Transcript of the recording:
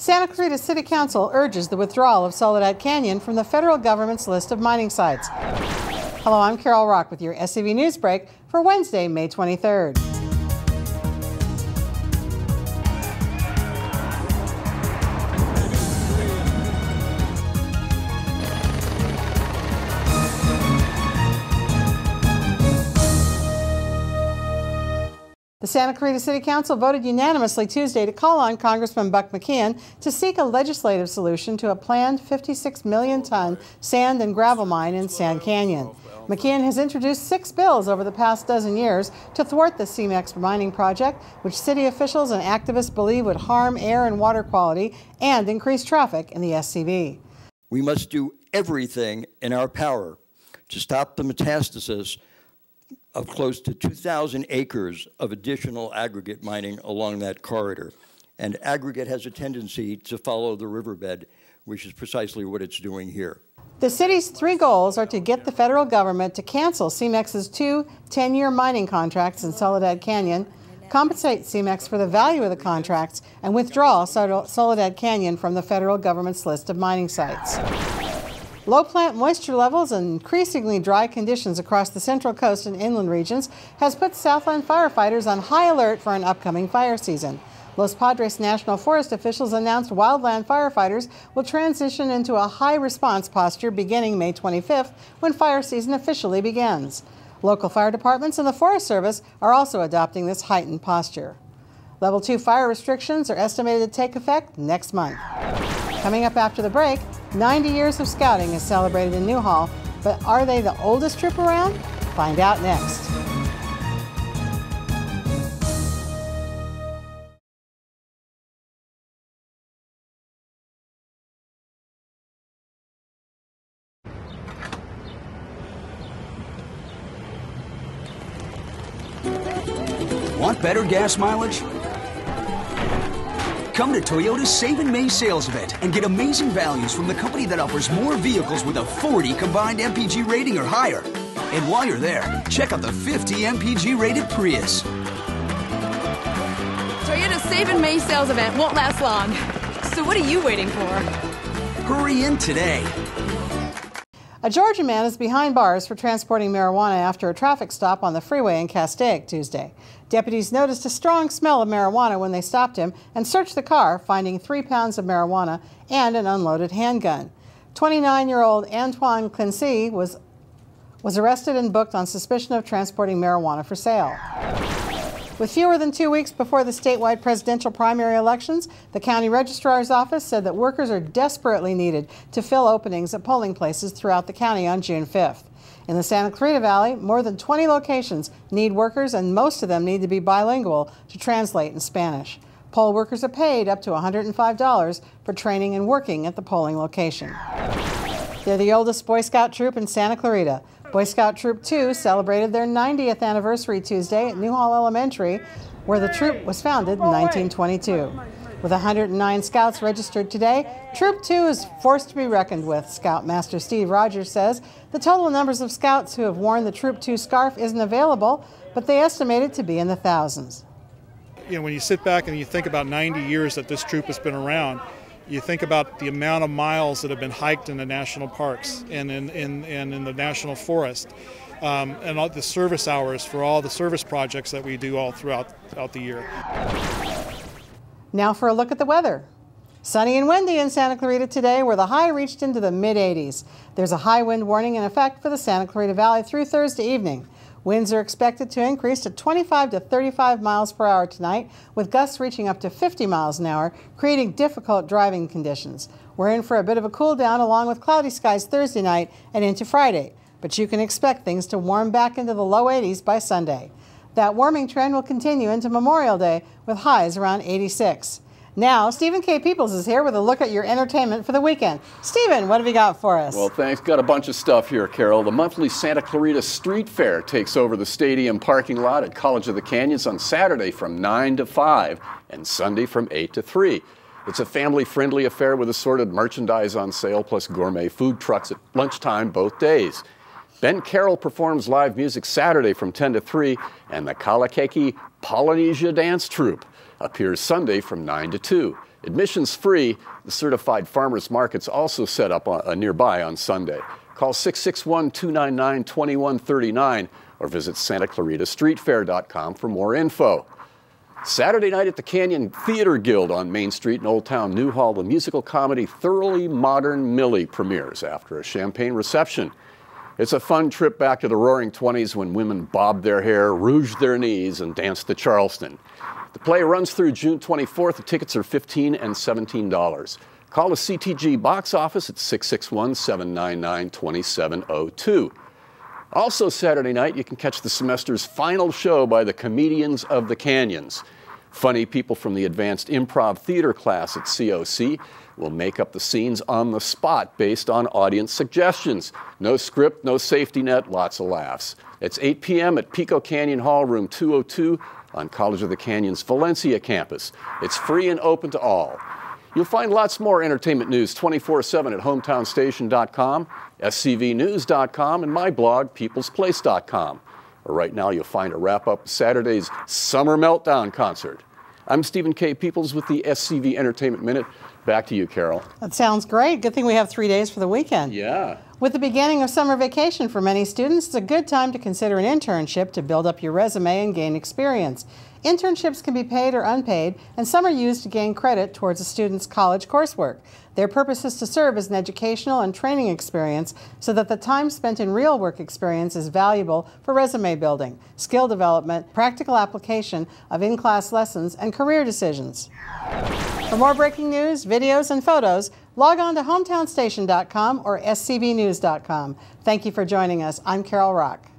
Santa Clarita City Council urges the withdrawal of Soledad Canyon from the federal government's list of mining sites. Hello, I'm Carol Rock with your SCV Newsbreak for Wednesday, May 23rd. The Santa Clarita City Council voted unanimously Tuesday to call on Congressman Buck McKeon to seek a legislative solution to a planned 56 million ton sand and gravel mine in Sand Canyon. McKeon has introduced 6 bills over the past dozen years to thwart the CMEX mining project, which city officials and activists believe would harm air and water quality and increase traffic in the SCV. We must do everything in our power to stop the metastasis of close to 2,000 acres of additional aggregate mining along that corridor. And aggregate has a tendency to follow the riverbed, which is precisely what it's doing here. The city's 3 goals are to get the federal government to cancel CMEX's 2 10-year mining contracts in Soledad Canyon, compensate CMEX for the value of the contracts, and withdraw Soledad Canyon from the federal government's list of mining sites. Low plant moisture levels and increasingly dry conditions across the Central Coast and inland regions has put Southland firefighters on high alert for an upcoming fire season. Los Padres National Forest officials announced wildland firefighters will transition into a high response posture beginning May 25th when fire season officially begins. Local fire departments and the Forest Service are also adopting this heightened posture. Level 2 fire restrictions are estimated to take effect next month. Coming up after the break, 90 years of scouting is celebrated in Newhall, but are they the oldest troop around? Find out next. Want better gas mileage? Come to Toyota's Save in May sales event and get amazing values from the company that offers more vehicles with a 40 combined MPG rating or higher. And while you're there, check out the 50 MPG rated Prius. Toyota's Save in May sales event won't last long. So what are you waiting for? Hurry in today. A Georgia man is behind bars for transporting marijuana after a traffic stop on the freeway in Castaic Tuesday. Deputies noticed a strong smell of marijuana when they stopped him and searched the car, finding 3 pounds of marijuana and an unloaded handgun. 29-year-old Antoine Clancy was arrested and booked on suspicion of transporting marijuana for sale. With fewer than 2 weeks before the statewide presidential primary elections, the county registrar's office said that workers are desperately needed to fill openings at polling places throughout the county on June 5th. In the Santa Clarita Valley, more than 20 locations need workers, and most of them need to be bilingual to translate in Spanish. Poll workers are paid up to $105 for training and working at the polling location. They're the oldest Boy Scout troop in Santa Clarita. Boy Scout Troop 2 celebrated their 90th anniversary Tuesday at Newhall Elementary, where the troop was founded in 1922. With 109 scouts registered today, Troop 2 is forced to be reckoned with. Scoutmaster Steve Rogers says the total numbers of scouts who have worn the Troop 2 scarf isn't available, but they estimate it to be in the thousands. You know, when you sit back and you think about 90 years that this troop has been around, you think about the amount of miles that have been hiked in the national parks and in the national forest, and all the service hours for all the service projects that we do all throughout the year. Now for a look at the weather. Sunny and windy in Santa Clarita today, where the high reached into the mid-80s. There's a high wind warning in effect for the Santa Clarita Valley through Thursday evening. Winds are expected to increase to 25 to 35 miles per hour tonight, with gusts reaching up to 50 miles an hour, creating difficult driving conditions. We're in for a bit of a cool down along with cloudy skies Thursday night and into Friday, but you can expect things to warm back into the low 80s by Sunday. That warming trend will continue into Memorial Day with highs around 86. Now, Stephen K. Peoples is here with a look at your entertainment for the weekend. Stephen, what have you got for us? Well, thanks. Got a bunch of stuff here, Carol. The monthly Santa Clarita Street Fair takes over the stadium parking lot at College of the Canyons on Saturday from 9 to 5 and Sunday from 8 to 3. It's a family-friendly affair with assorted merchandise on sale, plus gourmet food trucks at lunchtime both days. Ben Carroll performs live music Saturday from 10 to 3, and the Kalakeki Polynesia Dance Troupe. appears Sunday from 9 to 2. Admission's free. The certified farmers market's also set up nearby on Sunday. Call 661-299-2139 or visit SantaClaritaStreetFair.com for more info. Saturday night at the Canyon Theater Guild on Main Street in Old Town Newhall, the musical comedy Thoroughly Modern Millie premieres after a champagne reception. It's a fun trip back to the Roaring 20s when women bobbed their hair, rouged their knees, and danced to Charleston. The play runs through June 24th. The tickets are $15 and $17. Call the CTG box office at 661-799-2702. Also Saturday night, you can catch the semester's final show by the Comedians of the Canyons. Funny people from the advanced improv theater class at COC will make up the scenes on the spot based on audience suggestions. No script, no safety net, lots of laughs. It's 8 p.m. at Pico Canyon Hall, room 202 on College of the Canyon's Valencia campus. It's free and open to all. You'll find lots more entertainment news 24/7 at hometownstation.com, scvnews.com, and my blog, peoplesplace.com. Right now, you'll find a wrap-up of Saturday's Summer Meltdown concert. I'm Stephen K. Peoples with the SCV Entertainment Minute. Back to you, Carol. That sounds great. Good thing we have 3 days for the weekend. Yeah. With the beginning of summer vacation for many students, it's a good time to consider an internship to build up your resume and gain experience. Internships can be paid or unpaid, and some are used to gain credit towards a student's college coursework. Their purpose is to serve as an educational and training experience so that the time spent in real work experience is valuable for resume building, skill development, practical application of in-class lessons, and career decisions. For more breaking news, videos, and photos, log on to hometownstation.com or scvnews.com. Thank you for joining us. I'm Carol Rock.